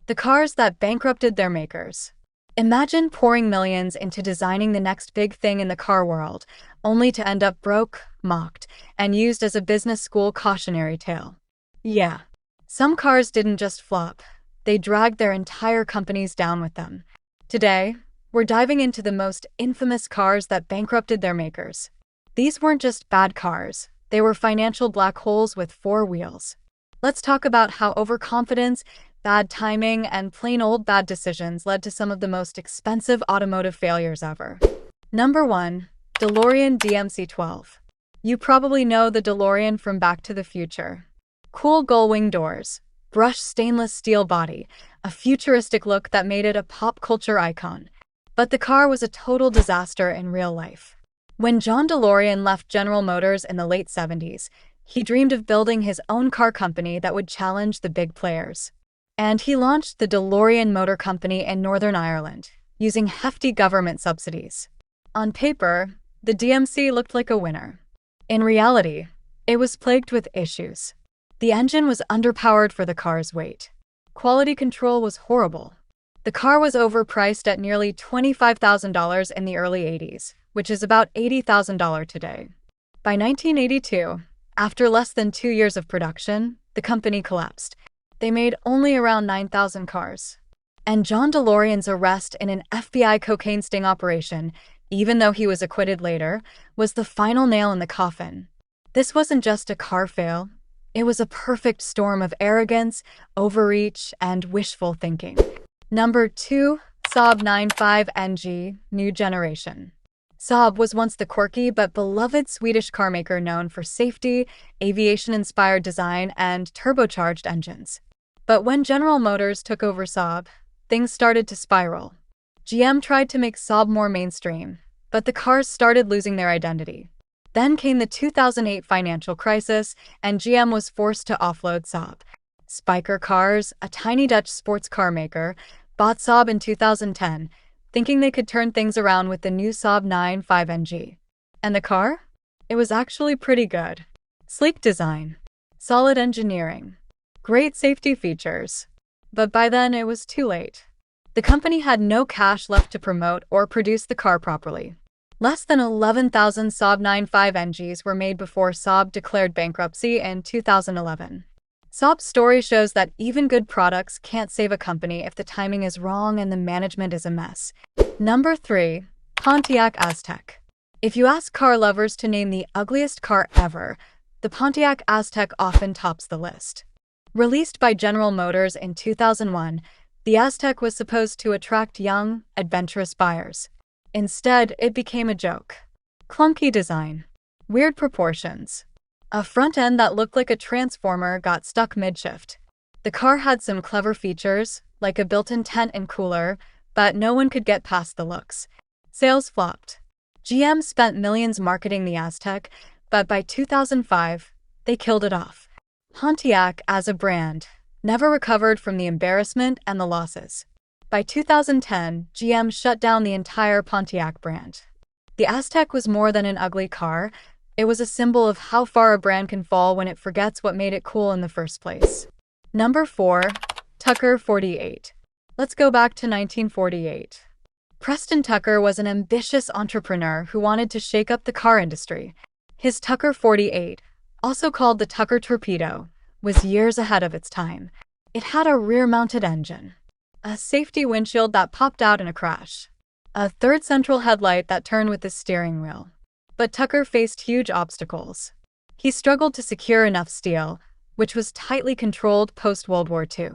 The cars that bankrupted their makers. Imagine pouring millions into designing the next big thing in the car world, only to end up broke, mocked, and used as a business school cautionary tale. Yeah. Some cars didn't just flop, they dragged their entire companies down with them. Today, we're diving into the most infamous cars that bankrupted their makers. These weren't just bad cars, they were financial black holes with four wheels. Let's talk about how overconfidence, bad timing, and plain old bad decisions led to some of the most expensive automotive failures ever. Number 1. DeLorean DMC-12. You probably know the DeLorean from Back to the Future. Cool gull-wing doors, brushed stainless steel body, a futuristic look that made it a pop culture icon. But the car was a total disaster in real life. When John DeLorean left General Motors in the late 70s, he dreamed of building his own car company that would challenge the big players. And he launched the DeLorean Motor Company in Northern Ireland, using hefty government subsidies. On paper, the DMC looked like a winner. In reality, it was plagued with issues. The engine was underpowered for the car's weight. Quality control was horrible. The car was overpriced at nearly $25,000 in the early 80s, which is about $80,000 today. By 1982, after less than 2 years of production, the company collapsed. They made only around 9,000 cars. And John DeLorean's arrest in an FBI cocaine sting operation, even though he was acquitted later, was the final nail in the coffin. This wasn't just a car fail. It was a perfect storm of arrogance, overreach, and wishful thinking. Number 2. Saab 95NG, New Generation. Saab was once the quirky but beloved Swedish carmaker known for safety, aviation-inspired design, and turbocharged engines. But when General Motors took over Saab, things started to spiral. GM tried to make Saab more mainstream, but the cars started losing their identity. Then came the 2008 financial crisis, and GM was forced to offload Saab. Spyker Cars, a tiny Dutch sports car maker, bought Saab in 2010, thinking they could turn things around with the new Saab 95NG. And the car? It was actually pretty good. Sleek design, solid engineering, great safety features. But by then, it was too late. The company had no cash left to promote or produce the car properly. Less than 11,000 Saab 95NGs were made before Saab declared bankruptcy in 2011. Saab's story shows that even good products can't save a company if the timing is wrong and the management is a mess. Number 3. Pontiac Aztek. If you ask car lovers to name the ugliest car ever, the Pontiac Aztek often tops the list. Released by General Motors in 2001, the Aztek was supposed to attract young, adventurous buyers. Instead, it became a joke. Clunky design, weird proportions, a front end that looked like a transformer got stuck mid-shift. The car had some clever features, like a built-in tent and cooler, but no one could get past the looks. Sales flopped. GM spent millions marketing the Aztek, but by 2005, they killed it off. Pontiac, as a brand, never recovered from the embarrassment and the losses. By 2010, GM shut down the entire Pontiac brand. The Aztek was more than an ugly car. It was a symbol of how far a brand can fall when it forgets what made it cool in the first place. Number 4. Tucker 48. Let's go back to 1948. Preston Tucker was an ambitious entrepreneur who wanted to shake up the car industry. His Tucker 48, also called the Tucker Torpedo, was years ahead of its time. It had a rear-mounted engine, a safety windshield that popped out in a crash, a third central headlight that turned with the steering wheel. But Tucker faced huge obstacles. He struggled to secure enough steel, which was tightly controlled post-World War II.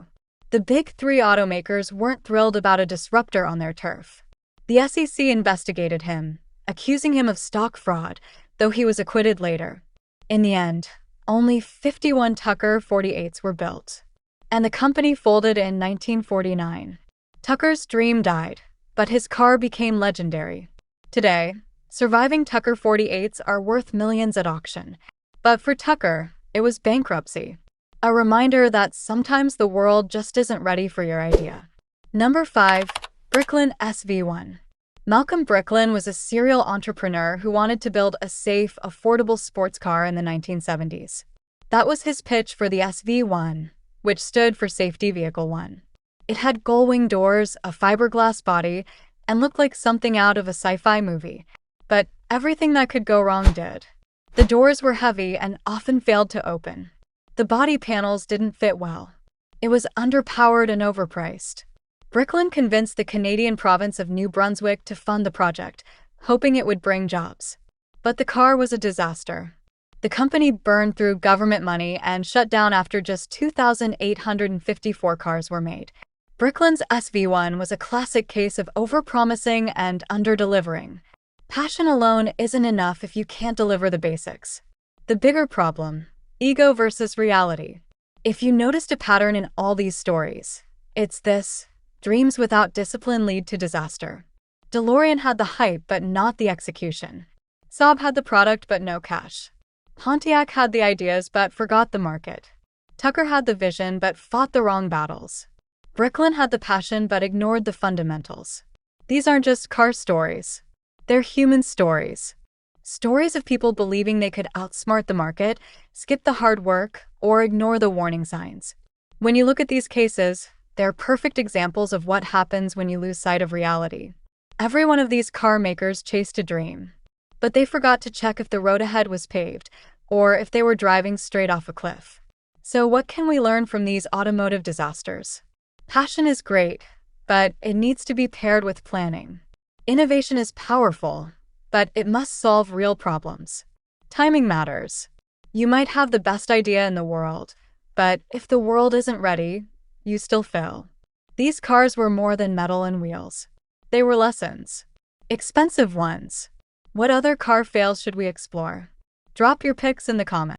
The big three automakers weren't thrilled about a disruptor on their turf. The SEC investigated him, accusing him of stock fraud, though he was acquitted later. In the end, only 51 Tucker 48s were built, and the company folded in 1949. Tucker's dream died, but his car became legendary. Today, surviving Tucker 48s are worth millions at auction. But for Tucker, it was bankruptcy. A reminder that sometimes the world just isn't ready for your idea. Number 5. Bricklin SV-1. Malcolm Bricklin was a serial entrepreneur who wanted to build a safe, affordable sports car in the 1970s. That was his pitch for the SV-1, which stood for Safety Vehicle 1. It had gull-wing doors, a fiberglass body, and looked like something out of a sci-fi movie. But everything that could go wrong did. The doors were heavy and often failed to open. The body panels didn't fit well. It was underpowered and overpriced. Bricklin convinced the Canadian province of New Brunswick to fund the project, hoping it would bring jobs. But the car was a disaster. The company burned through government money and shut down after just 2,854 cars were made. Bricklin's SV-1 was a classic case of overpromising and underdelivering. Passion alone isn't enough if you can't deliver the basics. The bigger problem: ego versus reality. If you noticed a pattern in all these stories, it's this: dreams without discipline lead to disaster. DeLorean had the hype but not the execution. Saab had the product but no cash. Pontiac had the ideas but forgot the market. Tucker had the vision but fought the wrong battles. Bricklin had the passion but ignored the fundamentals. These aren't just car stories. They're human stories. Stories of people believing they could outsmart the market, skip the hard work, or ignore the warning signs. When you look at these cases, they're perfect examples of what happens when you lose sight of reality. Every one of these car makers chased a dream, but they forgot to check if the road ahead was paved, or if they were driving straight off a cliff. So what can we learn from these automotive disasters? Passion is great, but it needs to be paired with planning. Innovation is powerful, but it must solve real problems. Timing matters. You might have the best idea in the world, but if the world isn't ready, you still fail. These cars were more than metal and wheels. They were lessons. Expensive ones. What other car fails should we explore? Drop your picks in the comments.